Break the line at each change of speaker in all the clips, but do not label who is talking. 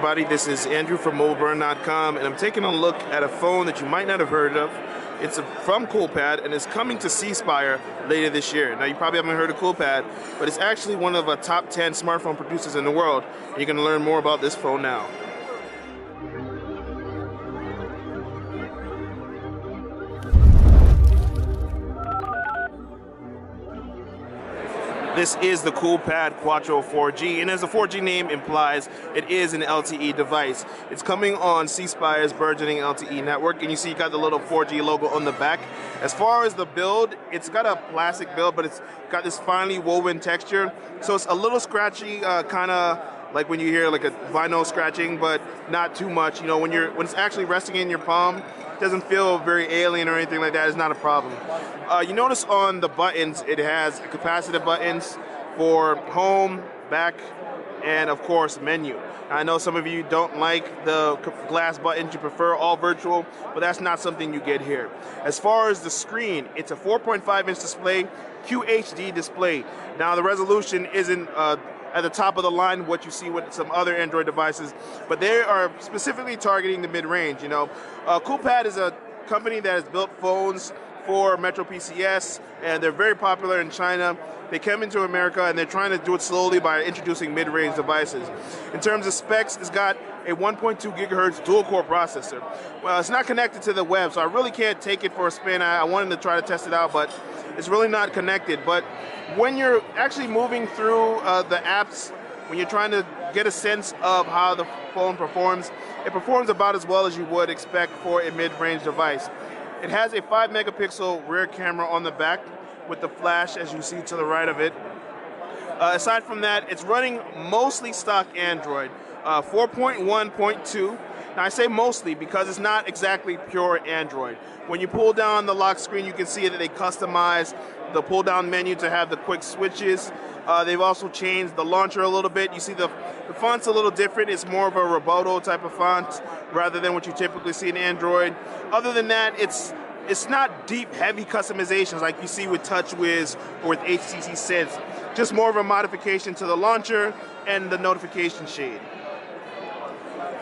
everybody, this is Andrew from MobileBurn.com, and I'm taking a look at a phone that you might not have heard of. It's from Coolpad, and it's coming to C Spire later this year. Now, you probably haven't heard of Coolpad, but it's actually one of the top 10 smartphone producers in the world, and you're going to learn more about this phone now. This is the Coolpad Quattro 4G, and as the 4G name implies, it is an LTE device. It's coming on C Spire's burgeoning LTE network, and you see you got the little 4G logo on the back. As far as the build, it's got a plastic build, but it's got this finely woven texture, so it's a little scratchy, kind of like when you hear like a vinyl scratching, but not too much. You know, when it's actually resting in your palm, it doesn't feel very alien or anything like that. It's not a problem. You notice on the buttons, it has capacitive buttons for home, back, and of course menu. I know some of you don't like the glass buttons, you prefer all virtual, but that's not something you get here. As far as the screen, it's a 4.5-inch display, QHD display. Now the resolution isn't at the top of the line what you see with some other Android devices, but they are specifically targeting the mid-range. You know, Coolpad is a company that has built phones for Metro PCS, and they're very popular in China. They came into America, and they're trying to do it slowly by introducing mid-range devices. In terms of specs, it's got a 1.2 gigahertz dual-core processor. Well, it's not connected to the web, so I really can't take it for a spin. I wanted to try to test it out, but it's really not connected. But when you're actually moving through the apps, when you're trying to get a sense of how the phone performs, it performs about as well as you would expect for a mid-range device. It has a 5-megapixel rear camera on the back with the flash, as you see to the right of it. Aside from that, it's running mostly stock Android, 4.1.2. Now I say mostly because it's not exactly pure Android. When you pull down the lock screen, you can see that they customize the pull-down menu to have the quick switches. They've also changed the launcher a little bit. You see the font's a little different. It's more of a Roboto type of font rather than what you typically see in Android. Other than that, it's not deep, heavy customizations like you see with TouchWiz or with HTC Sense. Just more of a modification to the launcher and the notification shade.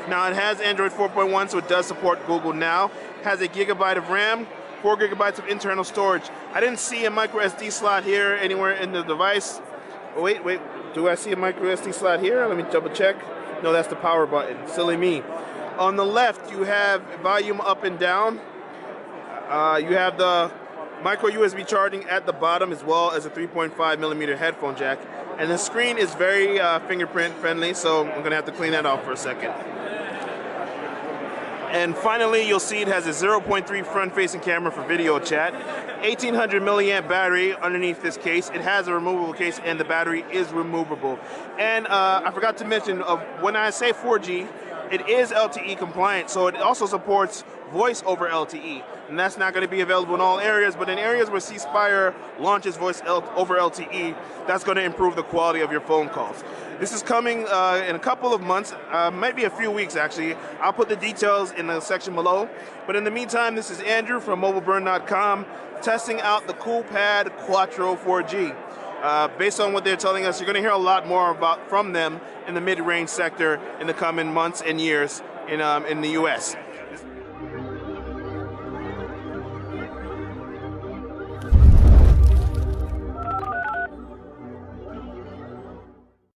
Now it has Android 4.1, so it does support Google Now. It has a gigabyte of RAM, 4 gigabytes of internal storage. I didn't see a micro SD slot here anywhere in the device. Oh, wait, do I see a micro SD slot here? Let me double check. No, that's the power button, silly me. On the left, you have volume up and down. You have the micro USB charging at the bottom, as well as a 3.5 millimeter headphone jack. And the screen is very fingerprint friendly, so I'm gonna have to clean that off for a second. And finally, you'll see it has a 0.3 front-facing camera for video chat, 1800 milliamp battery underneath this case. It has a removable case, and the battery is removable. And I forgot to mention, when I say 4G, it is LTE compliant, so it also supports voice over LTE. And that's not going to be available in all areas, but in areas where C Spire launches voice over LTE, that's going to improve the quality of your phone calls. This is coming in a couple of months, maybe a few weeks actually. I'll put the details in the section below. But in the meantime, this is Andrew from MobileBurn.com testing out the Coolpad Quattro 4G. Based on what they're telling us, you're going to hear a lot more from them in the mid-range sector in the coming months and years in the US.